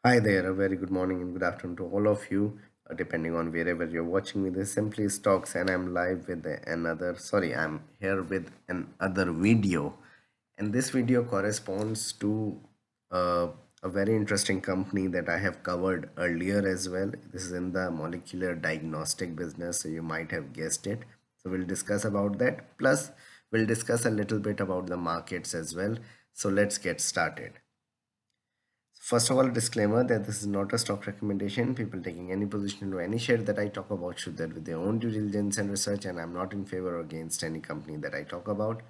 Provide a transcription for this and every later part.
Hi there, a very good morning and good afternoon to all of you, depending on wherever you're watching me. This is Simply Stocks, and I'm live with I'm here with another video. And this video corresponds to uh, a very interesting company that I have covered earlier as well. This is in the molecular diagnostic business, so you might have guessed it. So we'll discuss about that. Plus, we'll discuss a little bit about the markets as well. So let's get started. First of all, a disclaimer that this is not a stock recommendation. People taking any position into any share that I talk about should that with their own due diligence and research, and I'm not in favor or against any company that I talk about.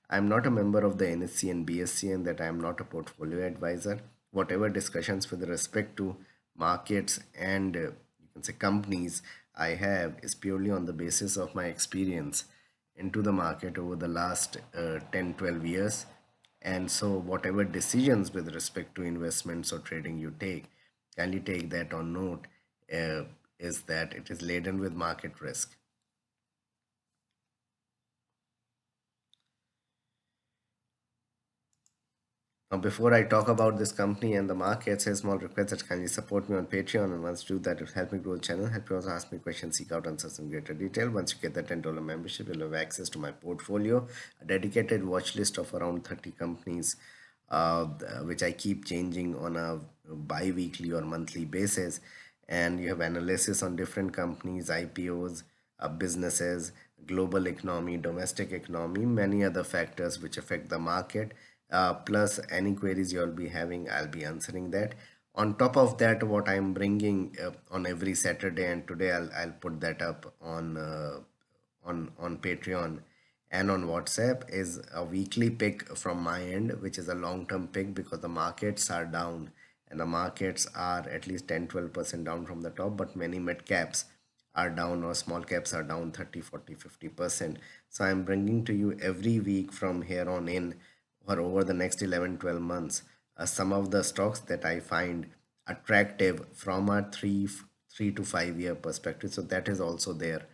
I'm not a member of the NSC and BSC, and that I am not a portfolio advisor. Whatever discussions with respect to markets and you can say companies I have is purely on the basis of my experience into the market over the last 10 12 years. And so whatever decisions with respect to investments or trading you take, kindly take that on note, uh, is that it is laden with market risk. Now, before I talk about this company and the markets, a small request that kindly support me on Patreon. And once you do that, it will help me grow the channel, help you also ask me questions, seek out answers in greater detail. Once you get the $10 membership, you'll have access to my portfolio, a dedicated watch list of around 30 companies, which I keep changing on a bi weekly or monthly basis. And you have analysis on different companies, IPOs, businesses, global economy, domestic economy, many other factors which affect the market. Plus any queries you'll be having, I'll be answering that. On top of that, what I'm bringing on every Saturday, and today I'll put that up on Patreon and on WhatsApp, is a weekly pick from my end, which is a long-term pick because the markets are down, and the markets are at least 10-12% down from the top, but many mid caps are down or small caps are down 30, 40, 50%. So I'm bringing to you every week from here on in or over the next 11, 12 months some of the stocks that I find attractive from a 3 to 5 year perspective. So that is also there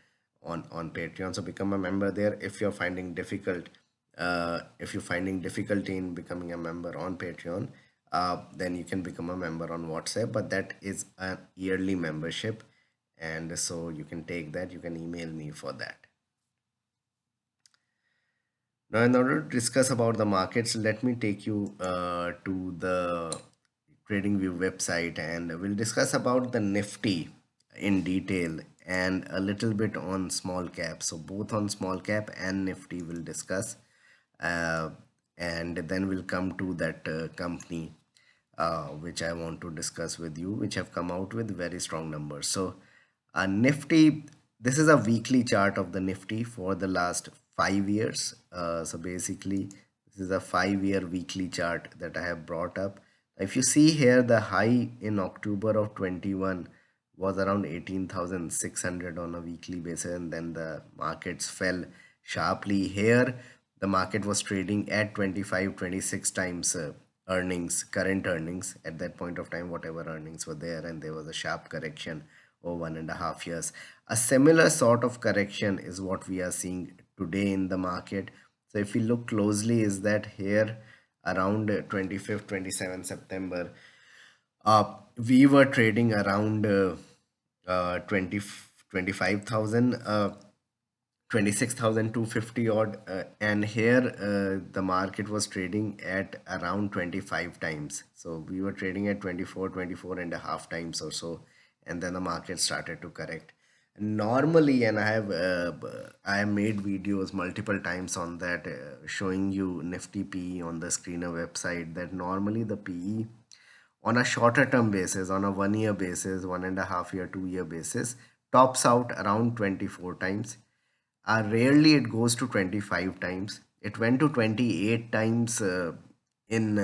on Patreon. So become a member there if you're finding difficult. If you're finding difficulty in becoming a member on Patreon, then you can become a member on WhatsApp. But that is a yearly membership, and so you can take that. You can email me for that. Now, in order to discuss about the markets, let me take you to the TradingView website, and we'll discuss about the Nifty in detail and a little bit on small cap. So both on small cap and Nifty we'll discuss, uh, and then we'll come to that company which I want to discuss with you, which have come out with very strong numbers. So, Nifty, this is a weekly chart of the Nifty for the last 5 years. So, basically, this is a 5 year weekly chart that I have brought up. If you see here, the high in October of 21 was around 18,600 on a weekly basis, and then the markets fell sharply. Here the market was trading at 25, 26 times earnings, current earnings at that point of time, whatever earnings were there, and there was a sharp correction over 1.5 years. A similar sort of correction is what we are seeing today in the market. So if we look closely, is that here around 25th 27th September, we were trading around 20 25,000, 26,250 odd, and here the market was trading at around 25 times. So we were trading at 24 and a half times or so, and then the market started to correct. Normally, and I have made videos multiple times on that, showing you Nifty PE on the screener website, that normally the PE on a shorter term basis, on a 1 year basis, 1.5 year, 2 year basis, tops out around 24 times. Rarely it goes to 25 times. It went to 28 times in,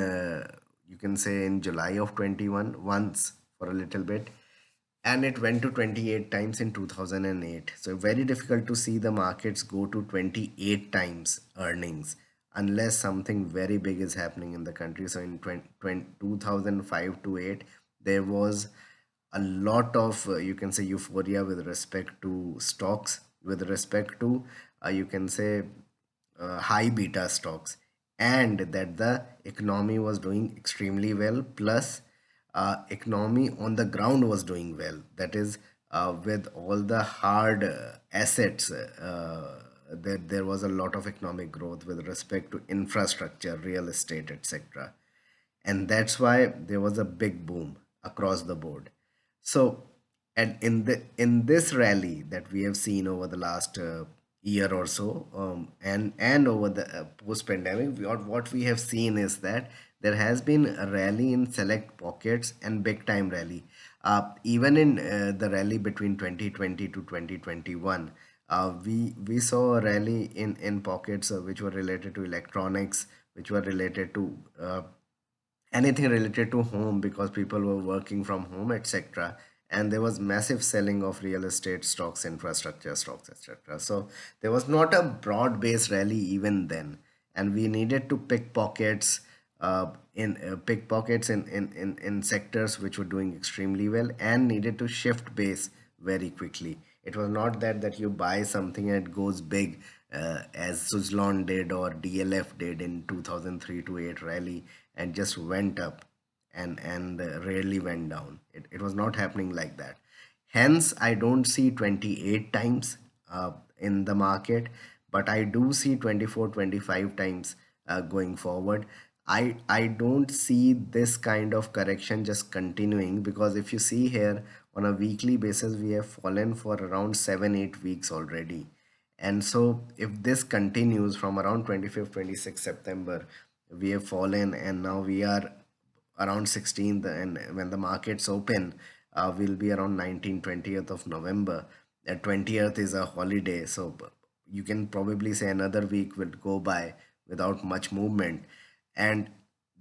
you can say, in July of 21, once for a little bit. And it went to 28 times in 2008. So very difficult to see the markets go to 28 times earnings unless something very big is happening in the country. So in 2005 to 8, there was a lot of you can say euphoria with respect to stocks, with respect to you can say high beta stocks, and that the economy was doing extremely well. Plus economy on the ground was doing well. That is, with all the hard assets, there was a lot of economic growth with respect to infrastructure, real estate, etc. And that's why there was a big boom across the board. So, and in this rally that we have seen over the last year or so, and over the post pandemic, what we have seen is that there has been a rally in select pockets and big time rally. Even in the rally between 2020 to 2021, we saw a rally in pockets which were related to electronics, which were related to anything related to home because people were working from home, etc. And there was massive selling of real estate stocks, infrastructure stocks, etc. So there was not a broad based rally even then, and we needed to pick pockets, in pickpockets in sectors which were doing extremely well, and needed to shift base very quickly. It was not that you buy something and it goes big, as Suzlon did or DLF did in 2003 to 8 rally, and just went up and rarely went down. It was not happening like that. Hence, I don't see 28 times in the market, but I do see 24, 25 times going forward. I don't see this kind of correction just continuing, because if you see here on a weekly basis, we have fallen for around 7, 8 weeks already. And so, if this continues from around 25th, 26th September, we have fallen, and now we are around 16th, and when the markets open, will be around 19th, 20th of November. 20th is a holiday, so you can probably say another week will go by without much movement. And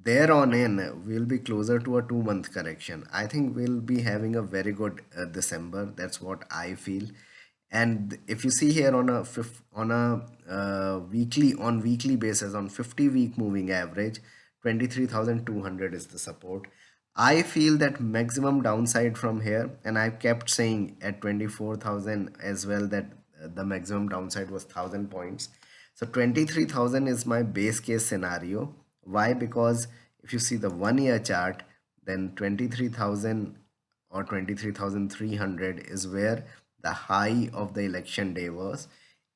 there on in, we'll be closer to a 2 month correction. I think we'll be having a very good December. That's what I feel. And if you see here on weekly basis, on 50-week moving average, 23,200 is the support. I feel that maximum downside from here, and I kept saying at 24,000 as well that the maximum downside was 1,000 points. So 23,000 is my base case scenario. Why? Because if you see the 1 year chart, then 23,000 or 23,300 is where the high of the election day was.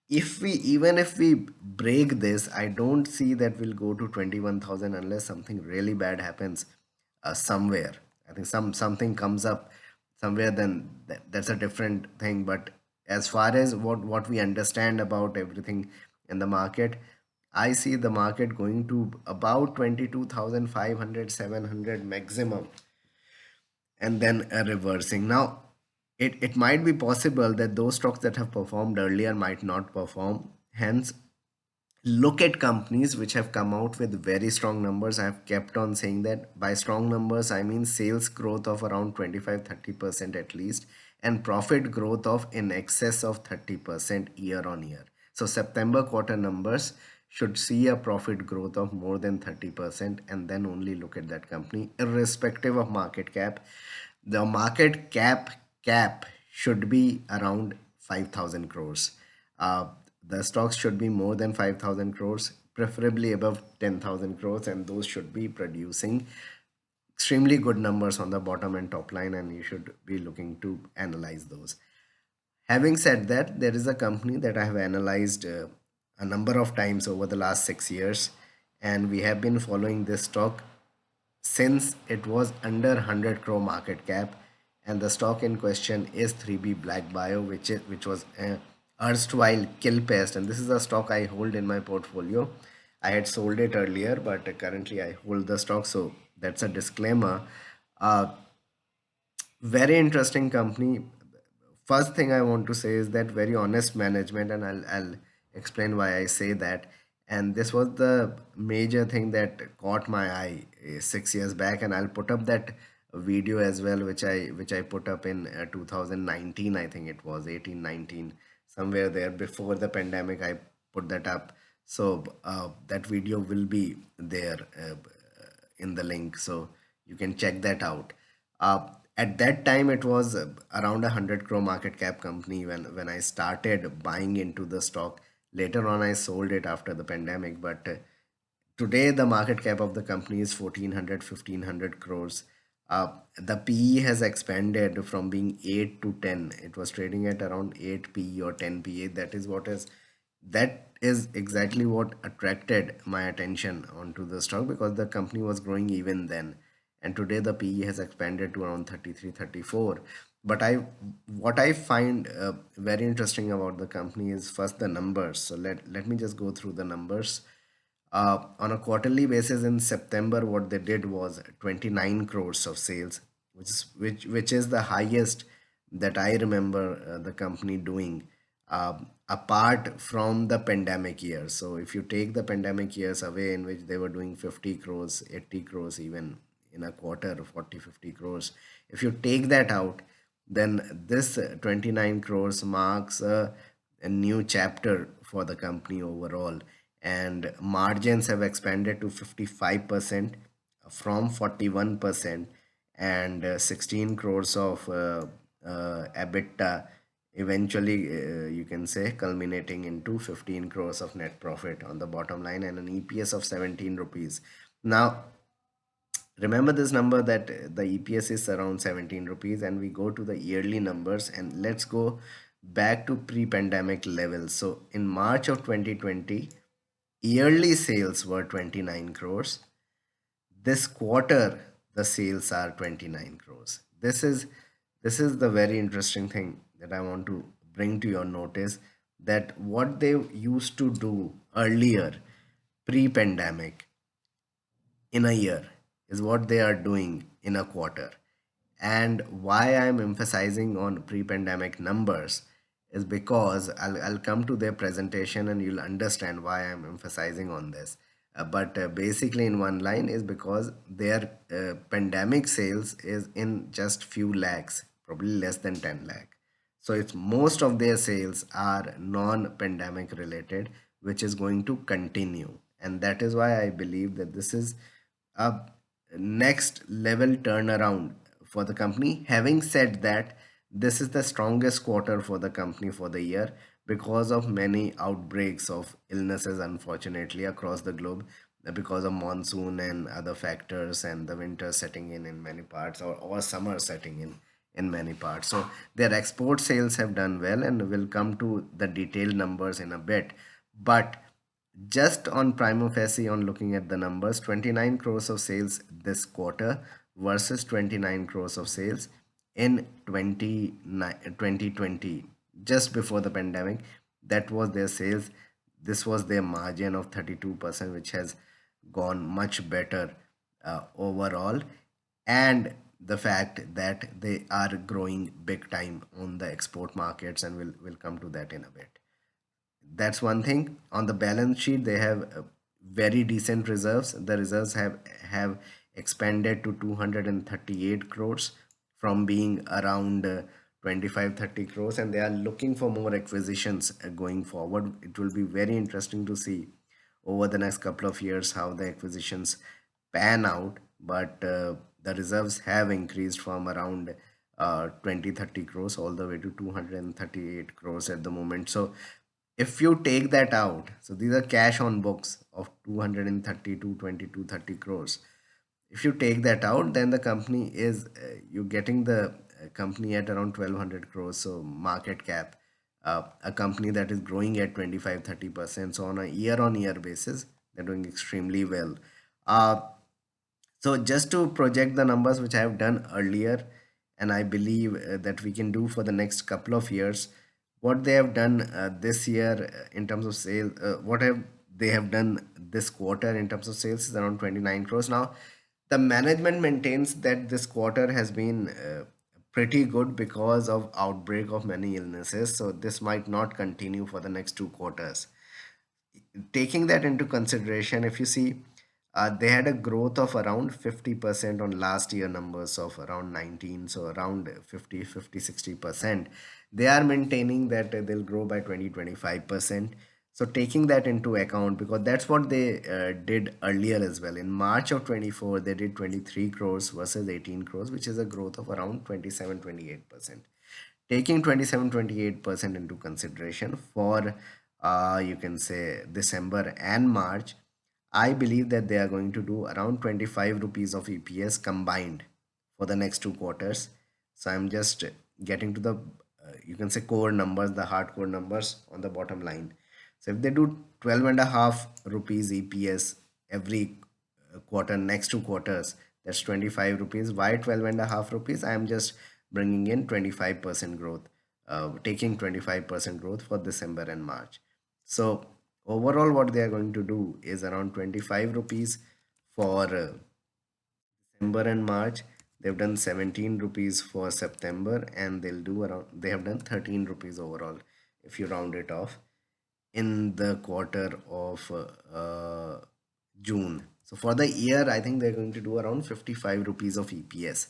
If we break this, I don't see that we'll go to 21,000 unless something really bad happens somewhere. I think something comes up somewhere, then that's a different thing. But as far as what we understand about everything in the market, I see the market going to about 22,500, 700 maximum, and then reversing. Now, it might be possible that those stocks that have performed earlier might not perform. Hence, look at companies which have come out with very strong numbers. I've kept on saying that by strong numbers, I mean sales growth of around 25-30% at least, and profit growth of in excess of 30% year on year. So September quarter numbers should see a profit growth of more than 30%, and then only look at that company irrespective of market cap. The market cap should be around 5,000 crores. The stocks should be more than 5,000 crores, preferably above 10,000 crores, and those should be producing extremely good numbers on the bottom and top line, and you should be looking to analyze those. Having said that, there is a company that I have analyzed a number of times over the last 6 years, and we have been following this stock since it was under 100 crore market cap, and the stock in question is 3B Blackbio, which was erstwhile Kilpest, and this is a stock I hold in my portfolio. I had sold it earlier, but currently I hold the stock, so that's a disclaimer. uh, very interesting company. First thing I want to say is that very honest management, and I'll explain why I say that. And this was the major thing that caught my eye 6 years back, and I'll put up that video as well, which I put up in 2019. I think it was 18, 19, somewhere there before the pandemic. I put that up, so that video will be there in the link, so you can check that out. uh, at that time, it was around 100 crore market cap company when I started buying into the stock. Later on, I sold it after the pandemic, but today the market cap of the company is 1,400, 1,500 crores. The PE has expanded from being 8 to 10. It was trading at around 8 PE or 10 PA. That is exactly what attracted my attention onto the stock, because the company was growing even then. And today the PE has expanded to around 33, 34. But what I find very interesting about the company is first the numbers. So let me just go through the numbers. On a quarterly basis in September, what they did was 29 crores of sales, which is the highest that I remember the company doing, apart from the pandemic years. So if you take the pandemic years away, in which they were doing 50 crores, 80 crores, even in a quarter, 40, 50 crores. If you take that out, then this 29 crores marks a new chapter for the company overall, and margins have expanded to 55% from 41%, and 16 crores of EBITDA, eventually you can say culminating into 15 crores of net profit on the bottom line, and an EPS of 17 rupees. Now remember this number, that the EPS is around 17 rupees, and we go to the yearly numbers, and let's go back to pre-pandemic levels. So in March of 2020, yearly sales were 29 crores. This quarter, the sales are 29 crores. This is the very interesting thing that I want to bring to your notice, that what they used to do earlier, pre-pandemic, in a year, is what they are doing in a quarter. And why I'm emphasizing on pre-pandemic numbers is because I'll come to their presentation and you'll understand why I'm emphasizing on this. But basically, in one line, is because their pandemic sales is in just few lakhs, probably less than 10 lakh. So it's most of their sales are non-pandemic related, which is going to continue. And that is why I believe that this is a next level turnaround for the company. Having said that, this is the strongest quarter for the company for the year, because of many outbreaks of illnesses, unfortunately, across the globe, because of monsoon and other factors, and the winter setting in many parts, or summer setting in many parts. So their export sales have done well, and we'll come to the detailed numbers in a bit. But just on prima facie, on looking at the numbers, 29 crores of sales this quarter versus 29 crores of sales in 2020, just before the pandemic. That was their sales. This was their margin of 32%, which has gone much better overall. And the fact that they are growing big time on the export markets, and we'll come to that in a bit. That's one thing. On the balance sheet, they have very decent reserves. The reserves have expanded to 238 crores from being around 25, 30 crores, and they are looking for more acquisitions going forward. It will be very interesting to see over the next couple of years how the acquisitions pan out. But the reserves have increased from around 20, 30 crores all the way to 238 crores at the moment. So if you take that out, so these are cash on books of 230 to 20 to 30 crores. If you take that out, then the company is you're getting the company at around 1200 crores, so market cap, a company that is growing at 25, 30%. So on a year year basis, they're doing extremely well. uh, so just to project the numbers which I have done earlier, and I believe that we can do for the next couple of years, what they have done this year in terms of sales, what have they have done this quarter in terms of sales is around 29 crores. Now, the management maintains that this quarter has been pretty good because of outbreak of many illnesses. So this might not continue for the next 2 quarters. Taking that into consideration, if you see, they had a growth of around 50% on last year numbers of around 19, so around 50, 60%. They are maintaining that they'll grow by 20, 25%. So taking that into account, because that's what they did earlier as well. In March of 24, they did 23 crores versus 18 crores, which is a growth of around 27, 28%. Taking 27, 28% into consideration for you can say December and March, I believe that they are going to do around 25 rupees of EPS combined for the next 2 quarters. So I'm just getting to the you can say core numbers, the hardcore numbers on the bottom line. So if they do 12.5 rupees EPS every quarter, next 2 quarters, that's 25 rupees. Why 12.5 rupees? I am just bringing in 25% growth, taking 25% growth for December and March. So overall, what they are going to do is around 25 rupees for December and March. They've done 17 rupees for September, and they have done 13 rupees overall if you round it off in the quarter of June. So for the year, I think they're going to do around 55 rupees of EPS.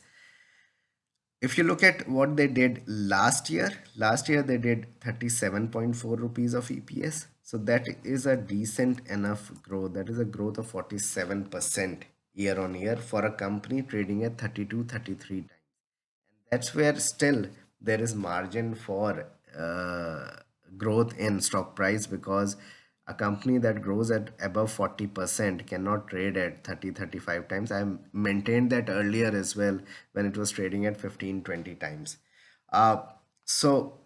If you look at what they did last year they did 37.4 rupees of EPS. So that is a decent enough growth. That is a growth of 47% year on year for a company trading at 32, 33 times. That's where still there is margin for growth in stock price, because a company that grows at above 40% cannot trade at 30, 35 times. I maintained that earlier as well when it was trading at 15, 20 times. So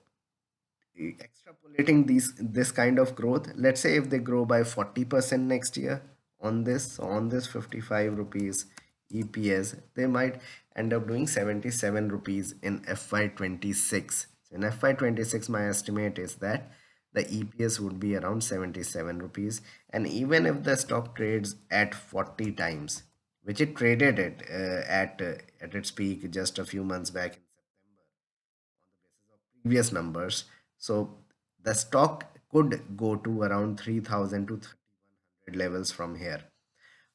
extrapolating this kind of growth, let's say if they grow by 40% next year on this 55 rupees EPS, they might end up doing 77 rupees in FY26. So in FY26, my estimate is that the EPS would be around 77 rupees. And even if the stock trades at 40 times, which it traded at its peak just a few months back in September, previous numbers. So the stock could go to around 3000 to 3100 levels from here,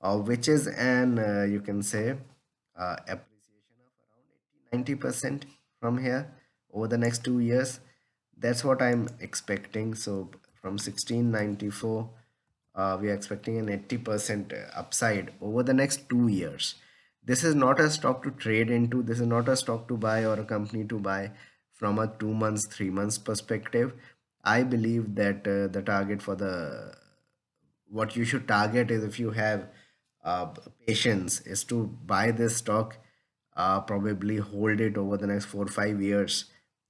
which is an you can say appreciation of around 80-90% from here over the next 2 years. That's what I'm expecting. So from 1694, we are expecting an 80% upside over the next 2 years. This is not a stock to trade into. This is not a stock to buy or a company to buy from a 2 months, 3 months perspective. I believe that the target for the what you should target is, if you have uh, patience, is to buy this stock, probably hold it over the next 4 or 5 years,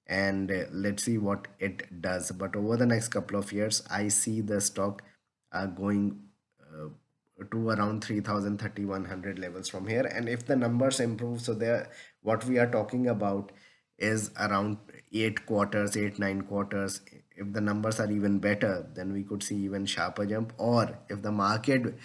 and let's see what it does. But over the next couple of years, I see the stock going uh, to around 3000, 3100 levels from here. And if the numbers improve, so there, what we are talking about is around 8 quarters, 8 9 quarters. If the numbers are even better, then we could see even sharper jump. Or if the market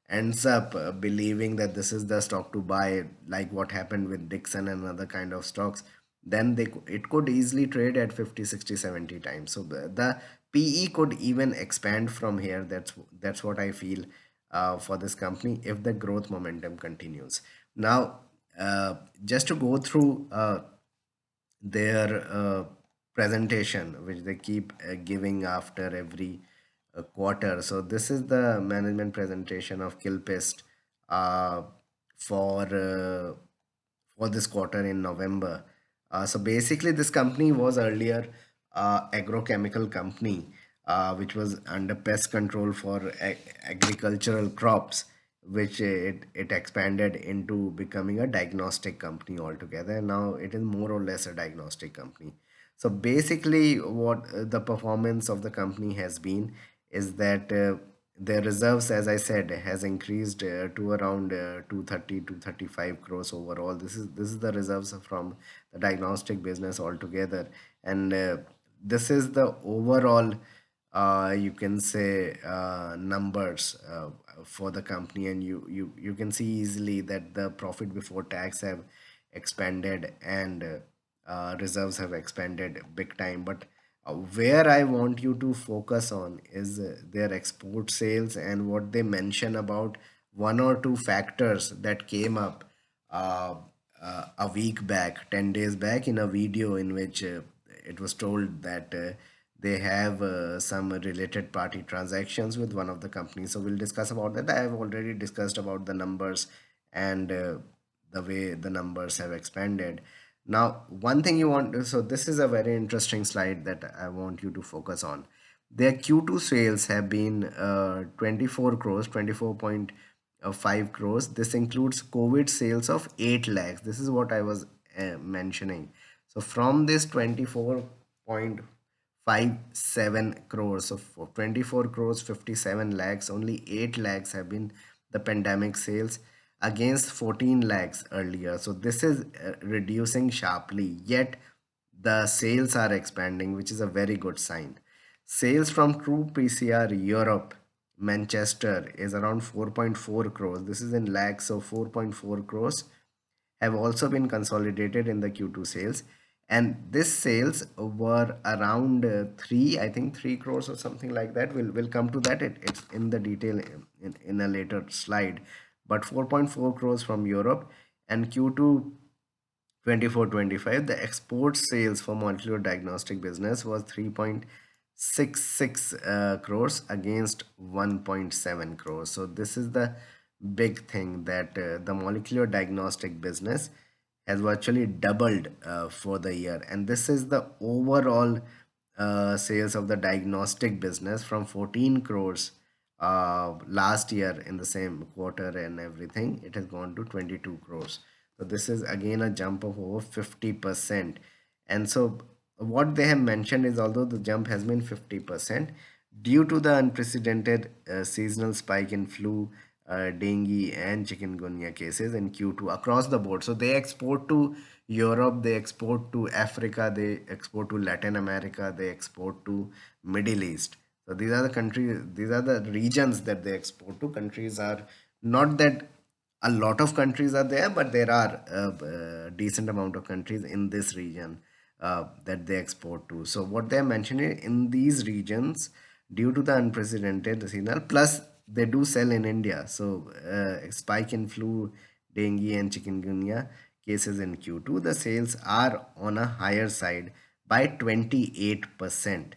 ends up believing that this is the stock to buy, like what happened with Dixon and other kind of stocks, then it could easily trade at 50, 60, 70 times. So the PE could even expand from here. That's what I feel for this company if the growth momentum continues. Now, just to go through their presentation, which they keep giving after every quarter. So this is the management presentation of Kilpest uh, for uh, for this quarter in November. So basically, this company was earlier agrochemical company, which was under pest control for agricultural crops, which it expanded into becoming a diagnostic company altogether. Now it is more or less a diagnostic company. So basically, what the performance of the company has been is that their reserves, as I said, has increased to around 230 to 35 crores overall. This is the reserves from the diagnostic business altogether, and this is the overall you can say numbers for the company. And you can see easily that the profit before tax have expanded, and reserves have expanded big time. But where I want you to focus on is their export sales, and what they mention about one or two factors that came up uh, a week back, 10 days back, in a video in which it was told that they have some related party transactions with one of the companies. So we'll discuss about that. I have already discussed about the numbers and the way the numbers have expanded. Now, one thing you want to, so this is a very interesting slide that I want you to focus on. Their Q2 sales have been 24 crores, 24.1 5 crores. This includes COVID sales of 8 lakhs. This is what I was mentioning. So from this 24.57 crores, so for 24 crores 57 lakhs, only 8 lakhs have been the pandemic sales against 14 lakhs earlier. So this is reducing sharply, yet the sales are expanding, which is a very good sign. Sales from True PCR Europe, Manchester, is around 4.4 crores. This is in lakhs, so 4.4 crores have also been consolidated in the Q2 sales. And this sales were around 3, I think 3 crores or something like that. We'll come to that. It's in the detail in a later slide. But 4.4 crores from Europe, and Q2 24-25, the export sales for molecular diagnostic business was 3.66 crores against 1.7 crores. So this is the big thing, that the molecular diagnostic business has virtually doubled for the year, and this is the overall sales of the diagnostic business from 14 crores last year in the same quarter and everything. It has gone to 22 crores. So this is again a jump of over 50%. And so what they have mentioned is, although the jump has been 50%, due to the unprecedented seasonal spike in flu, dengue and chikungunya cases in Q2 across the board. So they export to Europe, they export to Africa, they export to Latin America, they export to Middle East. So these are the countries, these are the regions that they export to. Countries are not that a lot of countries are there, but there are a decent amount of countries in this region that they export to. So what they are mentioning in these regions, due to the unprecedented seasonal, plus they do sell in India. So spike in flu, dengue and chikungunya cases in Q2, the sales are on a higher side by 28%,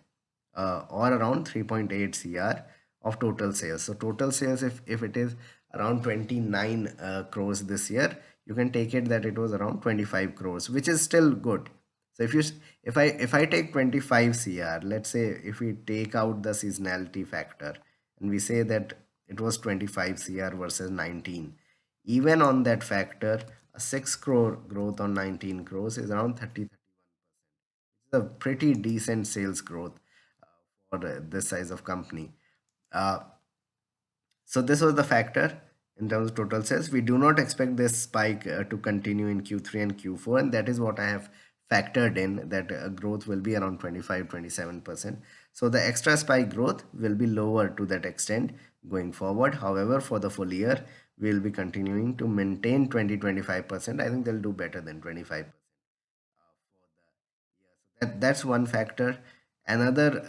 or around 3.8 CR of total sales. So total sales, if it is around 29 crores this year, you can take it that it was around 25 crores, which is still good. So if I take 25 CR, let's say if we take out the seasonality factor and we say that it was 25 CR versus 19, even on that factor, a 6 crore growth on 19 crores is around 30. It's a pretty decent sales growth for this size of company. Uh, so this was the factor in terms of total sales. We do not expect this spike to continue in Q3 and Q4, and that is what I have factored in, that growth will be around 25-27%. So the extra spike growth will be lower to that extent going forward. However, for the full year, we will be continuing to maintain 20-25%. I think they'll do better than 25%. That's one factor. Another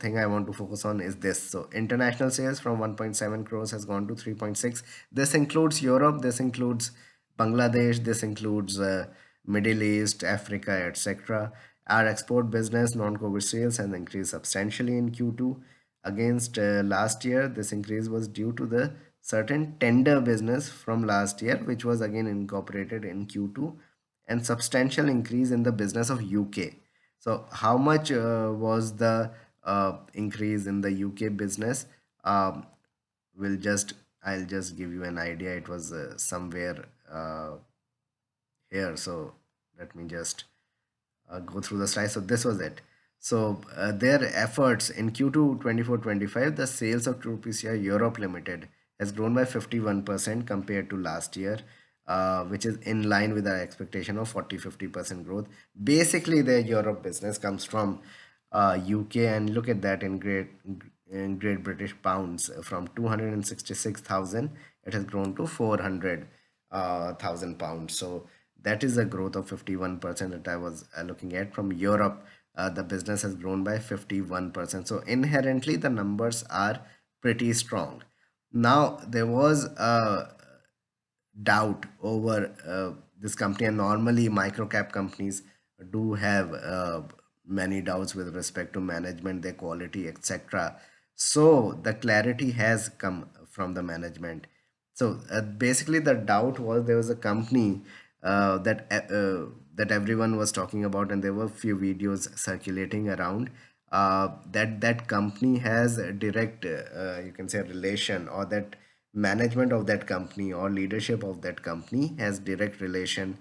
thing I want to focus on is this. So international sales from 1.7 crores has gone to 3.6. This includes Europe, this includes Bangladesh, this includes Middle East, Africa, etc. Our export business, non-COVID sales, has increased substantially in Q2 against last year. This increase was due to the certain tender business from last year, which was again incorporated in Q2, and substantial increase in the business of UK. So how much was the increase in the UK business? Um, will just I'll just give you an idea. It was somewhere here. So let me just go through the slides. So this was it. So their efforts in Q2 24-25, the sales of TruePCR Europe Limited has grown by 51% compared to last year, which is in line with our expectation of 40-50% growth. Basically, their Europe business comes from UK, and look at that in Great British pounds, from 266,000 it has grown to 400,000 pounds. So that is a growth of 51% that I was looking at. From Europe, the business has grown by 51%. So inherently, the numbers are pretty strong. Now, there was a doubt over this company, and normally micro cap companies do have many doubts with respect to management, their quality, etc. So the clarity has come from the management. So basically, the doubt was, there was a company that everyone was talking about, and there were few videos circulating around, that company has a direct, you can say, relation, or that management of that company or leadership of that company has direct relation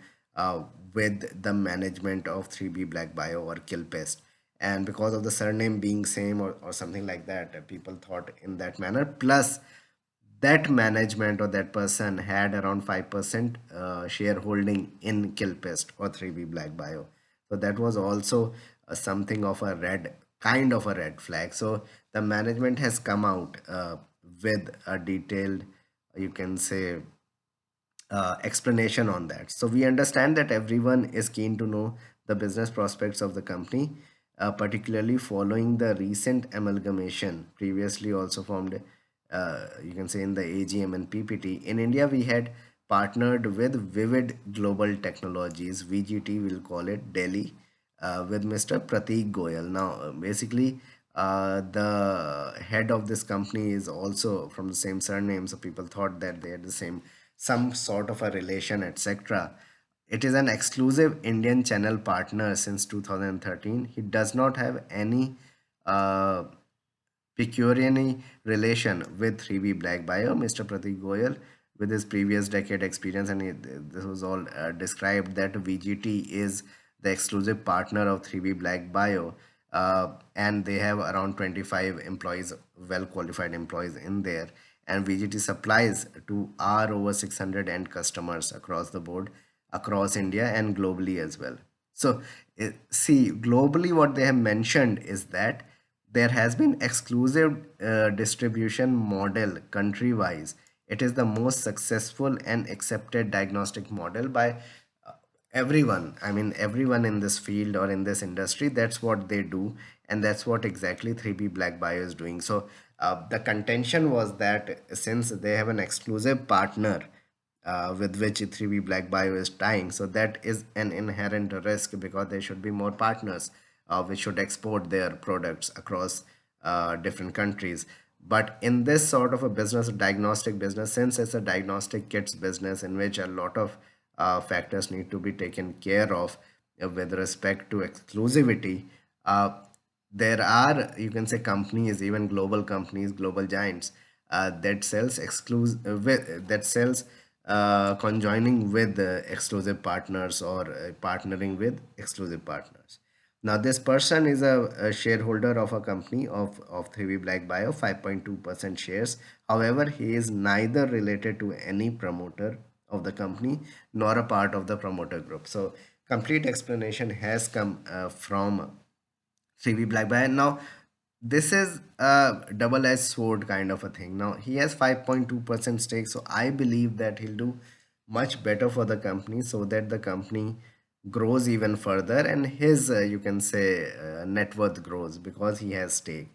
with the management of 3B Black Bio or Kilpest. And because of the surname being same or something like that, people thought in that manner. Plus, that management or that person had around 5% shareholding in Kilpest or 3B Black Bio. So that was also something of a kind of a red flag. So the management has come out with a detailed, you can say, explanation on that. So we understand that everyone is keen to know the business prospects of the company, particularly following the recent amalgamation, previously also formed, you can say in the AGM and PPT. In India, we had partnered with Vivid Global Technologies, VGT, we'll call it Delhi, with Mr. Pratik Goyal. Now, basically, the head of this company is also from the same surname, so people thought that they had the same, some sort of a relation, etc. It is an exclusive Indian channel partner since 2013. He does not have any uh, pecuniary relation with 3B Black Bio. Mr. Pratik Goyal, with his previous decade experience, and this was all described that VGT is the exclusive partner of 3B Black Bio, and they have around 25 employees, well qualified employees in there. And VGT supplies to our over 600 end customers across the board, across India and globally as well. So, see, globally, what they have mentioned is that there has been exclusive distribution model country wise. It is the most successful and accepted diagnostic model by everyone. I mean, everyone in this field or in this industry, that's what they do. And that's what exactly 3B Black Bio is doing. So the contention was that since they have an exclusive partner with which 3B Black Bio is tying. So that is an inherent risk because there should be more partners which should export their products across different countries. But in this sort of a business, a diagnostic business, since it's a diagnostic kits business in which a lot of factors need to be taken care of with respect to exclusivity, there are, you can say, companies, even global companies, global giants, that sells that sells conjoining with exclusive partners or partnering with exclusive partners. Now this person is a shareholder of a company of 3B Black Bio, 5.2% shares. However, he is neither related to any promoter of the company nor a part of the promoter group. So complete explanation has come from 3B Black Bear. Now, this is a double-edged sword kind of a thing. Now, he has 5.2% stake, so I believe that he'll do much better for the company so that the company grows even further and his, you can say, net worth grows because he has stake.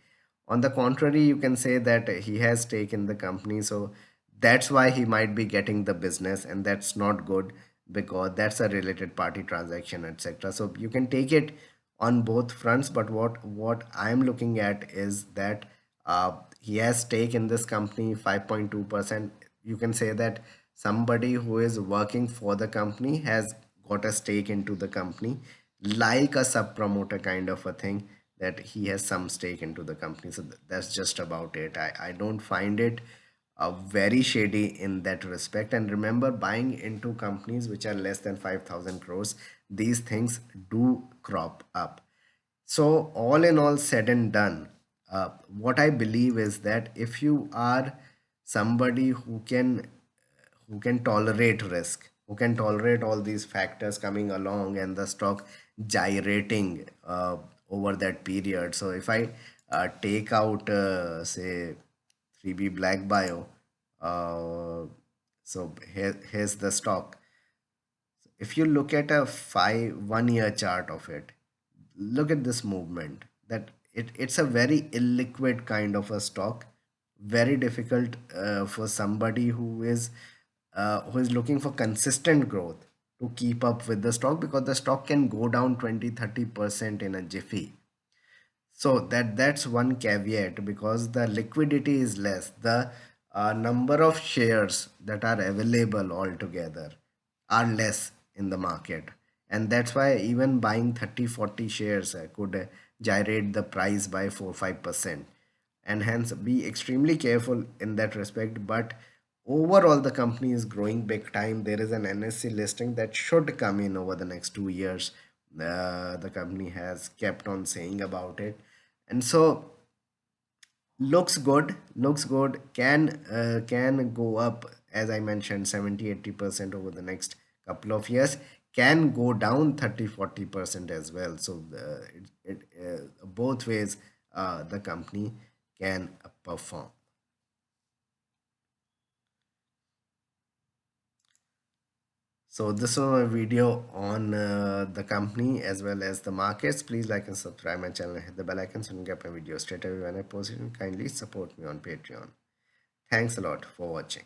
On the contrary, you can say that he has stake in the company, so that's why he might be getting the business, and that's not good because that's a related party transaction, etc. So you can take it on both fronts, but what I'm looking at is that he has stake in this company 5.2%. You can say that somebody who is working for the company has got a stake into the company, like a sub promoter kind of a thing, that he has some stake into the company. So that's just about it. I don't find it very shady in that respect. And remember, buying into companies which are less than 5,000 crores, these things do crop up. So, all in all, said and done, what I believe is that if you are somebody who can tolerate risk, who can tolerate all these factors coming along and the stock gyrating over that period. So, if I take out, say, 3B Black Bio, uh, so here's the stock. If you look at a 1 year chart of it, look at this movement, that it's a very illiquid kind of a stock, very difficult for somebody who is looking for consistent growth to keep up with the stock, because the stock can go down 20-30% in a jiffy. So that's one caveat, because the liquidity is less. The number of shares that are available altogether are less in the market. And that's why even buying 30-40 shares could gyrate the price by 4-5%. And hence be extremely careful in that respect. But overall the company is growing big time. There is an NSE listing that should come in over the next 2 years. The company has kept on saying about it, and so looks good, can go up, as I mentioned, 70-80% over the next couple of years, can go down 30-40% as well. So both ways the company can perform. So this was a video on the company as well as the markets. Please like and subscribe my channel and hit the bell icon so you can get my videos straight away when I post it, and kindly support me on Patreon. Thanks a lot for watching.